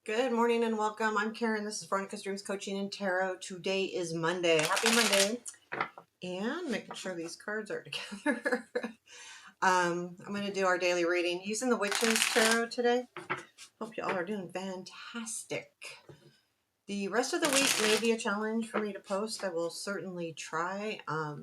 Good morning and welcome. I'm Karen. This is Veronica's Dreams Coaching and Tarot. Today is Monday. Happy Monday. And making sure these cards are together. I'm going to do our daily reading using the Witches Tarot today. Hope you all are doing fantastic. The rest of the week may be a challenge for me to post. I will certainly try. I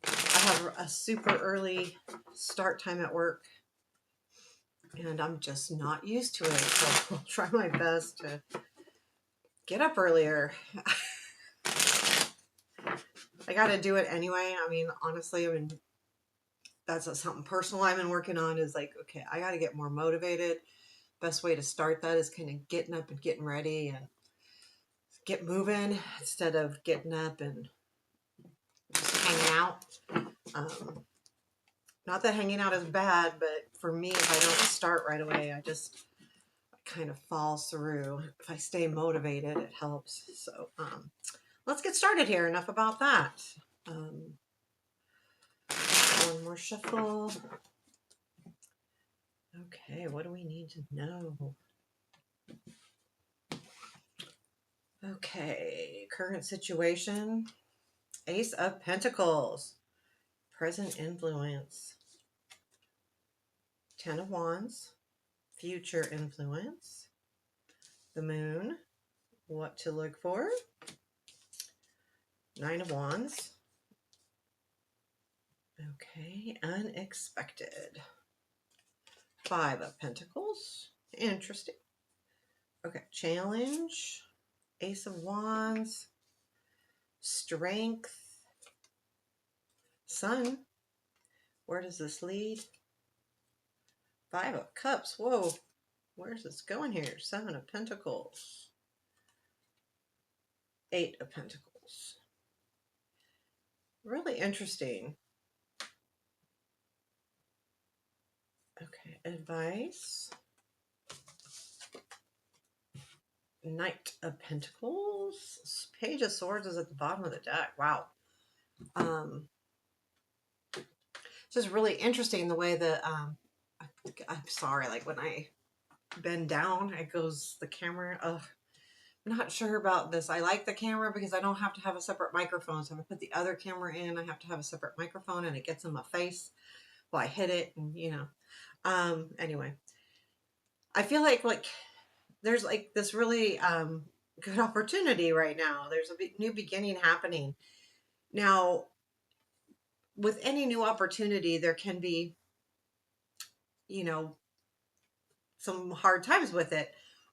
have a super early start time at work, and I'm just not used to it. So I'll try my best to get up earlier. I got to do it anyway. I mean, honestly, that's something personal I've been working on is like, okay, I got to get more motivated. Best way to start that is kind of getting up and getting ready and get moving instead of getting up and just hanging out. Not that hanging out is bad, but for me, if I don't start right away, I kind of fall through. If I stay motivated, it helps. So let's get started here. Enough about that. One more shuffle. Okay, what do we need to know? Okay, current situation. Ace of Pentacles. Present influence. Ten of Wands. Future influence. The Moon. What to look for. Nine of Wands. Okay, unexpected. Five of Pentacles. Interesting. Okay, challenge. Ace of Wands. Strength. Sun. Where does this lead? Five of Cups. Whoa. Where's this going here? Seven of Pentacles. Eight of Pentacles. Really interesting. Okay, advice. Knight of Pentacles. Page of Swords is at the bottom of the deck. Wow. It's just really interesting the way that, I'm sorry, like when I bend down, it goes, the camera, I'm not sure about this. I like the camera because I don't have to have a separate microphone. So if I put the other camera in, I have to have a separate microphone and it gets in my face while I hit it and, anyway. I feel like there's like this really good opportunity right now. There's a new beginning happening. Now, with any new opportunity, there can be, some hard times with it.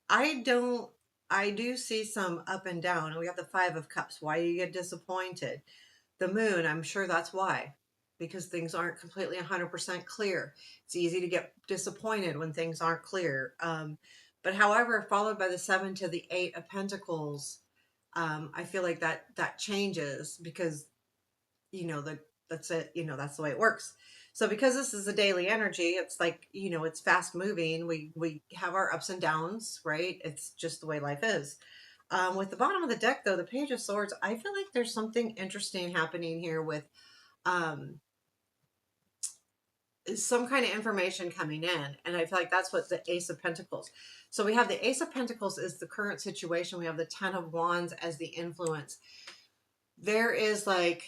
I do see some up and down. We got the Five of Cups. Why do you get disappointed? The Moon, I'm sure that's why. Because things aren't completely 100% clear. It's easy to get disappointed when things aren't clear. But however, followed by the Seven to the Eight of Pentacles, I feel like that changes because, that's it. That's the way it works. So because this is a daily energy, it's like, it's fast moving. We have our ups and downs, right? It's just the way life is. With the bottom of the deck, though, the Page of Swords, I feel like there's something interesting happening here with some kind of information coming in. And I feel like that's what the Ace of Pentacles. So we have the Ace of Pentacles is the current situation. We have the Ten of Wands as the influence. There is like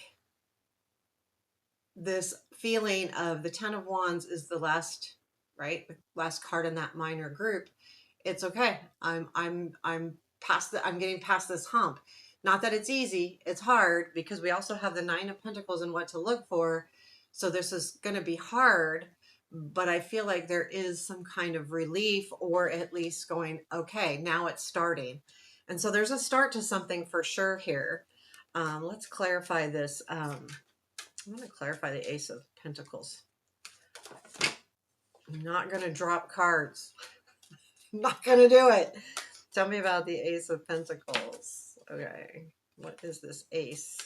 this feeling of the Ten of Wands is the last, right? The last card in that minor group. It's okay. I'm getting past this hump. Not that it's easy, it's hard because we also have the Nine of Pentacles and what to look for. So this is going to be hard, but I feel like there is some kind of relief or at least going, okay, now it's starting. And so there's a start to something for sure here. Let's clarify this. I'm going to clarify the Ace of Pentacles. I'm not going to drop cards. I'm not going to do it. Tell me about the Ace of Pentacles. Okay, what is this Ace?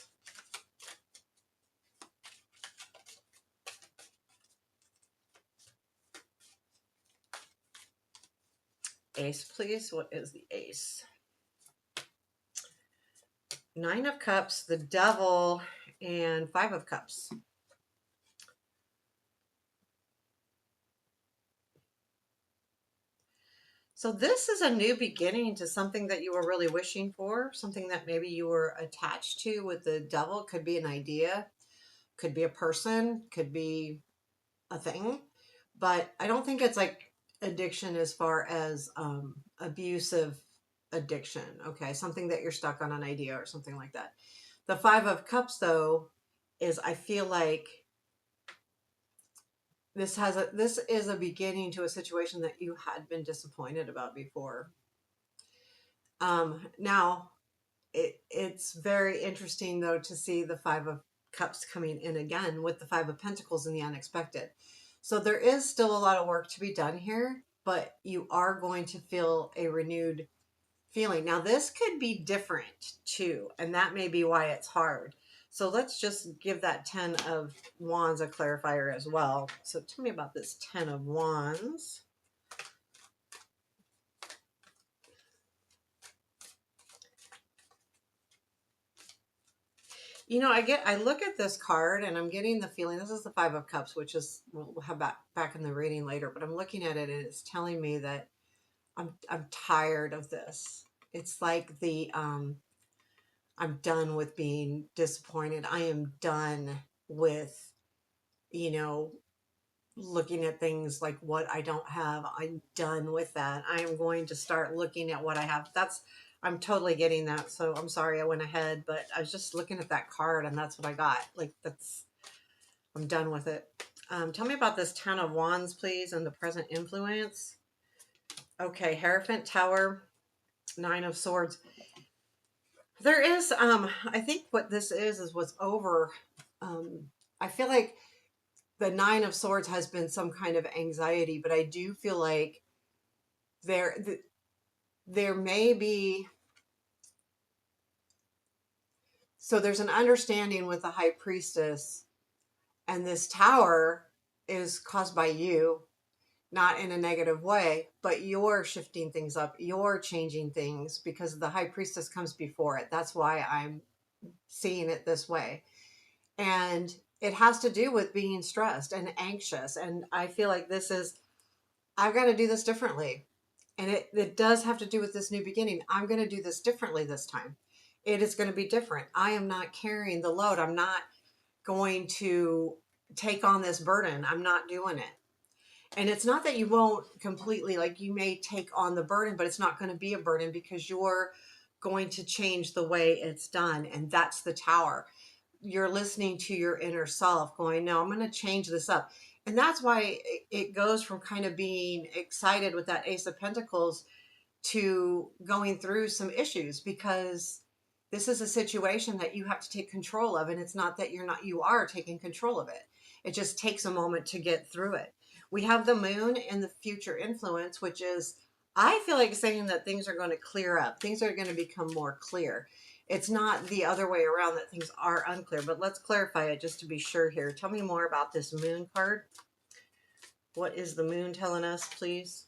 Ace, please. What is the Ace? Nine of Cups, the Devil, and Five of Cups. So this is a new beginning to something that you were really wishing for, something that maybe you were attached to with the devil. Could be an idea, could be a person, could be a thing. But I don't think it's like addiction as far as abusive addiction. Okay, something that you're stuck on an idea or something like that. The Five of Cups, though, is I feel like this is a beginning to a situation that you had been disappointed about before. Now it's very interesting though to see the Five of Cups coming in again with the Five of Pentacles in the unexpected. So there is still a lot of work to be done here, but you are going to feel a renewed feeling. Now this could be different too, and that may be why it's hard. So let's just give that 10 of Wands a clarifier as well. So tell me about this 10 of Wands. You know, I look at this card and I'm getting the feeling this is the Five of Cups, which is we'll have back in the reading later, but I'm looking at it and it's telling me that I'm tired of this. It's like the I'm done with being disappointed. I am done with, you know, looking at things like what I don't have. I'm done with that. I am going to start looking at what I have. I'm totally getting that. So I'm sorry I went ahead, but I was just looking at that card and that's what I got. Like I'm done with it. Tell me about this 10 of Wands, please, and the present influence. Okay, Hierophant, Tower, Nine of Swords. There is, I think what this is what's over. I feel like the Nine of Swords has been some kind of anxiety, but I do feel like there, there may be, so there's an understanding with the High Priestess, and this Tower is caused by you, not in a negative way, but you're shifting things up, you're changing things because the High Priestess comes before it. That's why I'm seeing it this way. And it has to do with being stressed and anxious. And I feel like I've got to do this differently. And it does have to do with this new beginning. I'm going to do this differently this time. It is going to be different. I am not carrying the load. I'm not going to take on this burden. I'm not doing it. And it's not that you won't completely, like you may take on the burden, but it's not going to be a burden because you're going to change the way it's done. And that's the Tower. You're listening to your inner self going, no, I'm going to change this up. And that's why it goes from kind of being excited with that Ace of Pentacles to going through some issues because this is a situation that you have to take control of. And it's not that you are taking control of it. It just takes a moment to get through it. We have the moon in the future influence, which is, I feel like saying that things are going to clear up. Things are going to become more clear. It's not the other way around that things are unclear, but let's clarify it just to be sure here. Tell me more about this moon card. What is the moon telling us, please?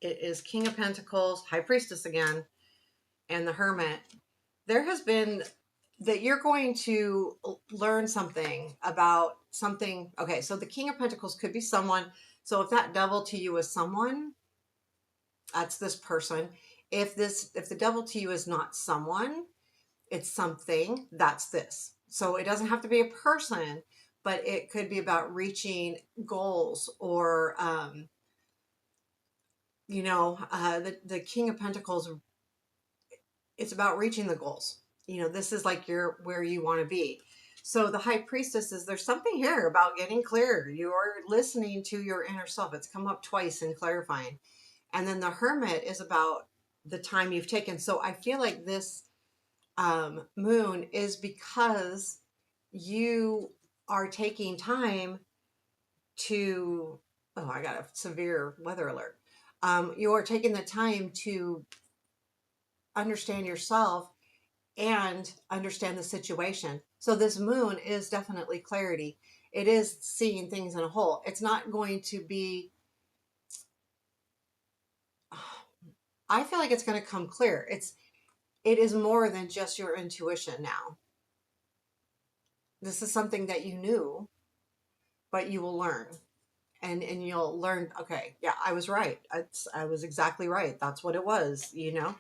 It is King of Pentacles, High Priestess again, and the Hermit. There has been that you're going to learn something about something. Okay, so the King of Pentacles could be someone. So if that devil to you is someone, that's this person. If the devil to you is not someone, it's something, that's this. So it doesn't have to be a person, but it could be about reaching goals or the King of Pentacles, it's about reaching the goals. This is like where you want to be. So the High Priestess is, there's something here about getting clear. You're listening to your inner self. It's come up twice in clarifying. And then the Hermit is about the time you've taken. So I feel like this moon is because you are taking time to, oh, I got a severe weather alert. You are taking the time to understand yourself and understand the situation. So this moon is definitely clarity. It is seeing things in a whole. It's not going to be, I feel like it's going to come clear. It is more than just your intuition now. This is something that you knew, but you will learn. and you'll learn, okay, yeah, I was right. I was exactly right. That's what it was, you know.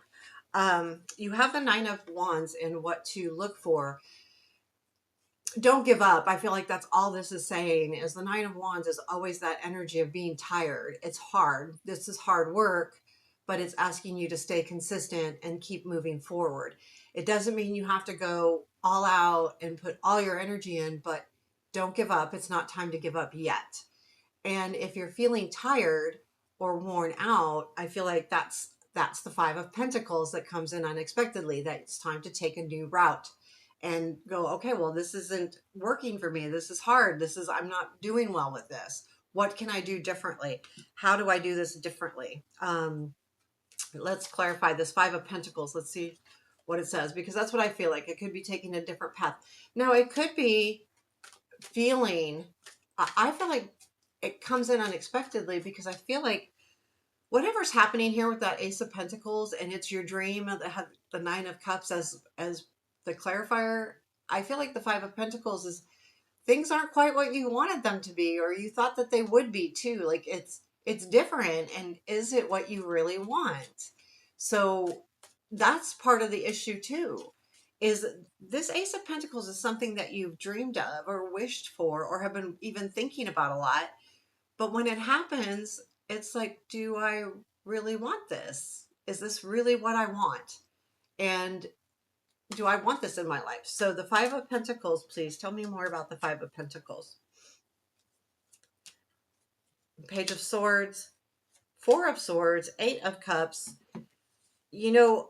You have the Nine of Wands and what to look for. Don't give up. I feel like that's all this is saying is the Nine of Wands is always that energy of being tired. It's hard. This is hard work, but it's asking you to stay consistent and keep moving forward. It doesn't mean you have to go all out and put all your energy in, but don't give up. It's not time to give up yet. And if you're feeling tired or worn out, I feel like that's the Five of Pentacles that comes in unexpectedly, that it's time to take a new route and go, okay, well, this isn't working for me. This is hard. I'm not doing well with this. What can I do differently? How do I do this differently? Let's clarify this Five of Pentacles. Let's see what it says, because that's what I feel like. It could be taking a different path. Now, it could be feeling, I feel like it comes in unexpectedly, because I feel like whatever's happening here with that Ace of Pentacles, and it's your dream of the Nine of Cups as the clarifier. I feel like the Five of Pentacles is things aren't quite what you wanted them to be, or you thought that they would be too. Like it's different, and is it what you really want? So that's part of the issue too. Is this Ace of Pentacles is something that you've dreamed of or wished for or have been even thinking about a lot. But when it happens, it's like, do I really want this? Is this really what I want? And do I want this in my life? So the Five of Pentacles, please tell me more about the Five of Pentacles. Page of Swords, Four of Swords, Eight of Cups. You know,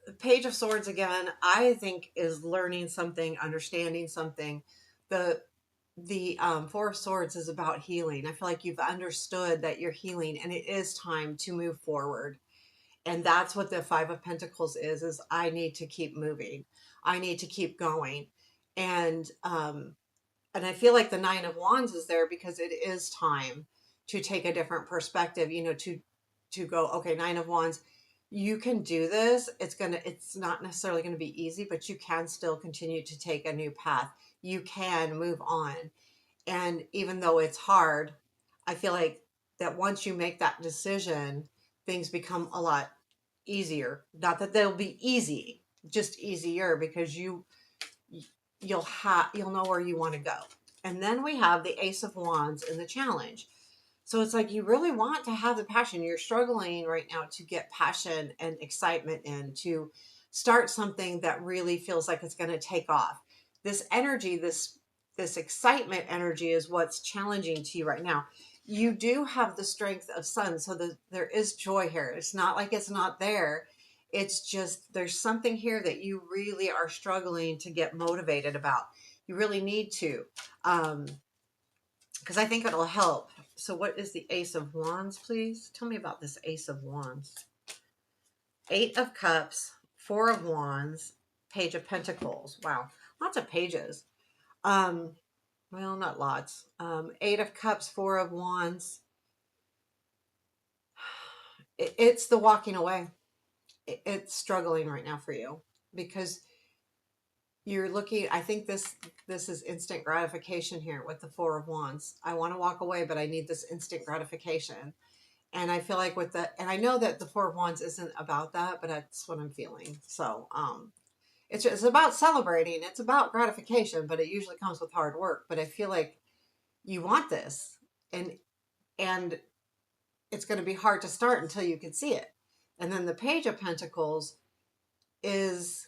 the Page of Swords again, I think is learning something, understanding something. The Four of Swords is about healing. I feel like you've understood that you're healing and it is time to move forward. And that's what the Five of Pentacles is I need to keep moving. I need to keep going. And I feel like the Nine of Wands is there because it is time to take a different perspective, you know, to go, okay, Nine of Wands, you can do this. It's not necessarily going to be easy, but you can still continue to take a new path. You can move on. And even though it's hard, I feel like that once you make that decision, things become a lot easier. Not that they'll be easy, just easier, because you'll know where you want to go. And then we have the Ace of Wands in the challenge. So it's like you really want to have the passion. You're struggling right now to get passion and excitement in, to start something that really feels like it's going to take off. This energy, this excitement energy is what's challenging to you right now. You do have the strength of Sun, so there is joy here. It's not like it's not there. It's just there's something here that you really are struggling to get motivated about. You really need to. Because I think it'll help. So what is the Ace of Wands, please? Tell me about this Ace of Wands. Eight of Cups, Four of Wands, Page of Pentacles. Wow, lots of pages. Um, well, not lots. Eight of Cups, Four of Wands. It's the walking away. It's struggling right now for you because you're looking, I think this is instant gratification here with the Four of Wands. I want to walk away, but I need this instant gratification. And I feel like and I know that the Four of Wands isn't about that, but that's what I'm feeling. So it's about celebrating. It's about gratification, but it usually comes with hard work. But I feel like you want this, and and it's going to be hard to start until you can see it. And then the Page of Pentacles is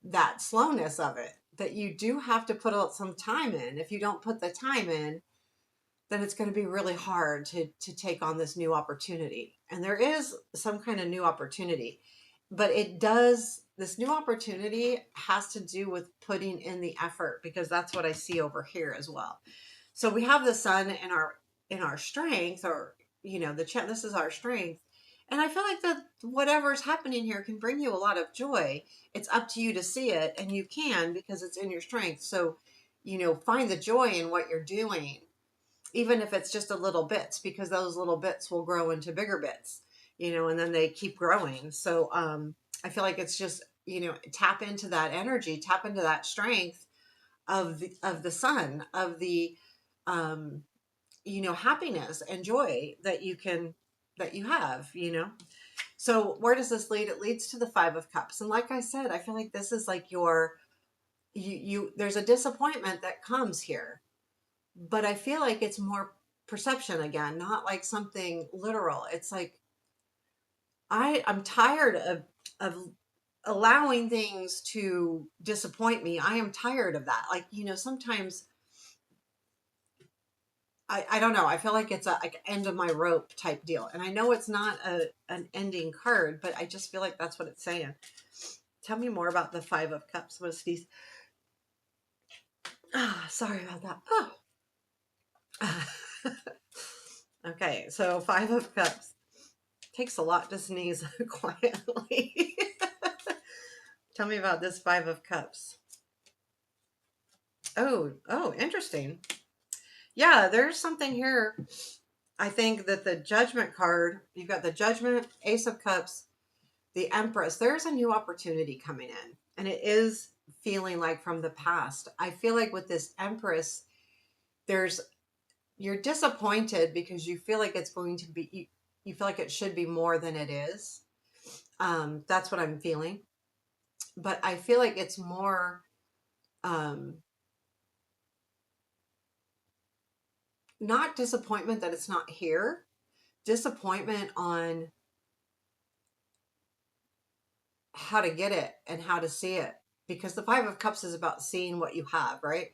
that slowness of it, that you do have to put out some time in. If you don't put the time in, then it's going to be really hard to take on this new opportunity. And there is some kind of new opportunity, but this new opportunity has to do with putting in the effort, because that's what I see over here as well. So we have the Sun in our strength, or you know, this is our strength. And I feel like that whatever's happening here can bring you a lot of joy. It's up to you to see it, and you can, because it's in your strength. So, you know, find the joy in what you're doing, even if it's just a little bits, because those little bits will grow into bigger bits, you know, and then they keep growing. So I feel like it's just, you know, tap into that energy, tap into that strength of the Sun, of the you know, happiness and joy that you have, you know. So where does this lead? It leads to the Five of Cups. And like I said, I feel like this is like there's a disappointment that comes here, but I feel like it's more perception again, not like something literal. It's like I'm tired of allowing things to disappoint me. I am tired of that. Like, you know, sometimes I don't know. I feel like it's a like end of my rope type deal. And I know it's not an ending card, but I just feel like that's what it's saying. Tell me more about the Five of Cups. What is these? Ah, sorry about that. Oh. Okay, so Five of Cups. Takes a lot to sneeze quietly. Tell me about this Five of Cups. Oh, interesting. Yeah, there's something here. I think that the Judgment card, you've got the Judgment, Ace of Cups, the Empress. There's a new opportunity coming in, and it is feeling like from the past. I feel like with this Empress, you're disappointed because you feel like it's going to be, you feel like it should be more than it is. That's what I'm feeling. But I feel like it's more, um, not disappointment that it's not here, disappointment on how to get it and how to see it. Because the Five of Cups is about seeing what you have, right?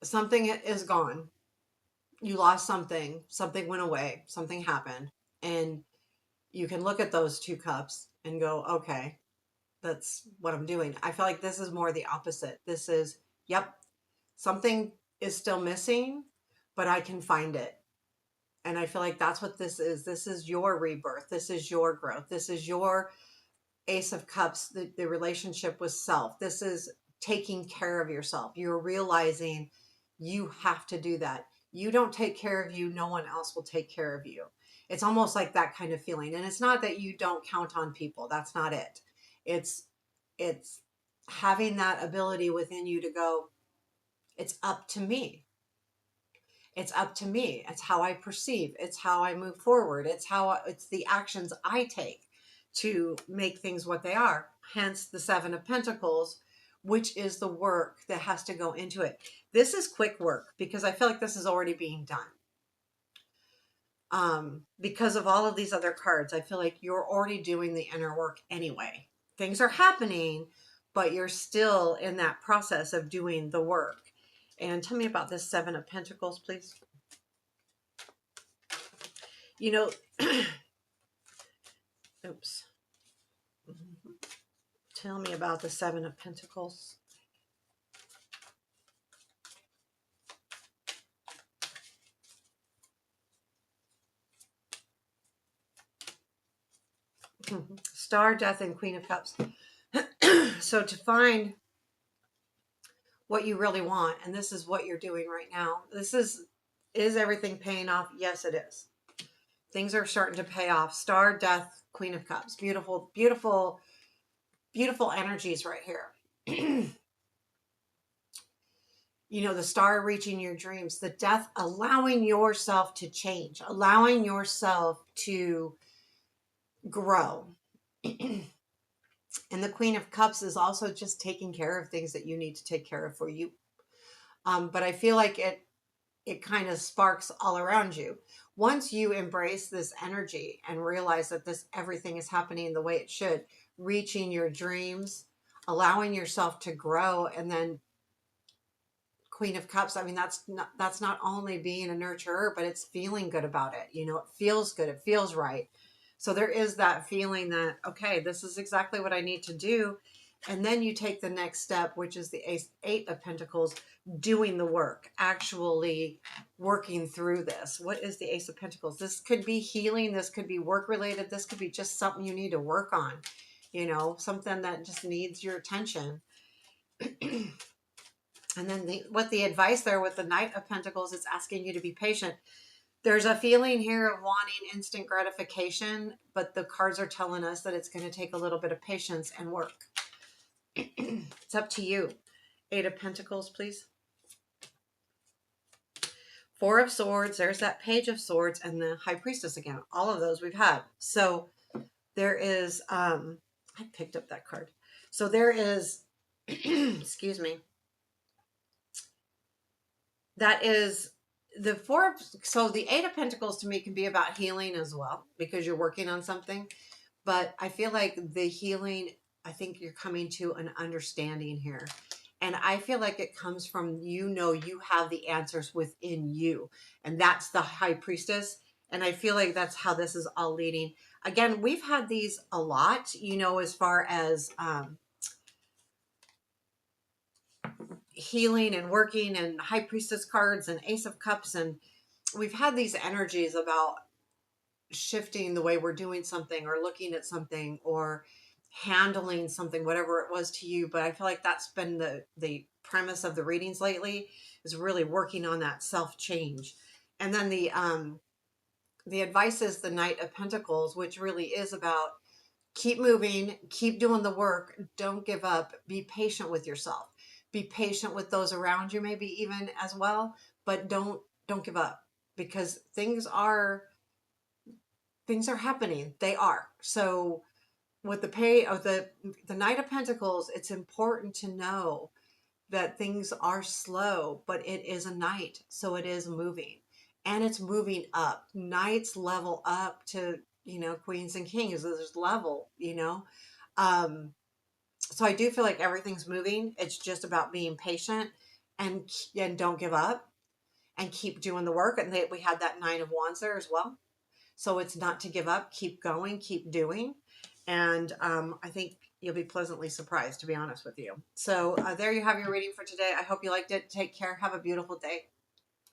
Something is gone. You lost something, something went away, something happened. And you can look at those two cups and go, okay, that's what I'm doing. I feel like this is more the opposite. This is, yep, something is still missing, but I can find it. And I feel like that's what this is. This is your rebirth. This is your growth. This is your Ace of Cups, the relationship with self. This is taking care of yourself. You're realizing you have to do that. You don't take care of you, no one else will take care of you. It's almost like that kind of feeling. And it's not that you don't count on people. That's not it. It's it's having that ability within you to go, it's up to me. It's up to me. It's how I perceive. It's how I move forward. It's the actions I take to make things what they are. Hence the Seven of Pentacles, which is the work that has to go into it. This is quick work because I feel like this is already being done. Because of all of these other cards, I feel like you're already doing the inner work anyway. Things are happening, but you're still in that process of doing the work. And tell me about this Seven of Pentacles, please. You know, oops. Tell me about the Seven of Pentacles. Star, Death, and Queen of Cups. So to find what you really want, and this is what you're doing right now. This is everything paying off? Yes, it is. Things are starting to pay off. Star, Death, Queen of Cups. Beautiful, beautiful, beautiful energies right here. You know, the star reaching your dreams, the Death allowing yourself to change, allowing yourself to grow. And the Queen of Cups is also just taking care of things that you need to take care of for you. But I feel like it kind of sparks all around you. Once you embrace this energy and realize that everything is happening the way it should, reaching your dreams, allowing yourself to grow, and then Queen of Cups, I mean, that's not only being a nurturer, but it's feeling good about it. You know, it feels good. It feels right. So there is that feeling that, okay, this is exactly what I need to do. And then you take the next step, which is the Eight of Pentacles, doing the work, actually working through this. What is the Ace of Pentacles? This could be healing. This could be work related. This could be just something you need to work on, you know, something that just needs your attention. And then the advice there with the Knight of Pentacles is asking you to be patient. There's a feeling here of wanting instant gratification, but the cards are telling us that it's going to take a little bit of patience and work. It's up to you. Eight of Pentacles, please. Four of Swords, there's that Page of Swords, and the High Priestess again. All of those we've had. So there is, I picked up that card. So there is, excuse me, that is the Four. So the Eight of Pentacles to me can be about healing as well because you're working on something. But I feel like the healing, I think you're coming to an understanding here. And I feel like it comes from, you have the answers within you. And that's the High Priestess. And I feel like that's how this is all leading. Again, we've had these a lot, as far as healing and working and High Priestess cards and Ace of Cups. And we've had these energies about shifting the way we're doing something or looking at something or handling something, whatever it was to you. But I feel like that's been the premise of the readings lately, is really working on that self change. And then the advice is the Knight of Pentacles, which really is about keep moving, keep doing the work, don't give up, be patient with yourself, be patient with those around you, maybe even as well, but don't give up, because things are happening. They are. So with the Knight of Pentacles, it's important to know that things are slow, but it is a knight, so it is moving, and it's moving up. Knights level up to, queens and kings. There's level, Um, so I do feel like everything's moving. It's just about being patient and don't give up and keep doing the work. And we had that Nine of Wands there as well. So it's not to give up, keep going, keep doing. And I think you'll be pleasantly surprised, to be honest with you. So there you have your reading for today. I hope you liked it. Take care. Have a beautiful day.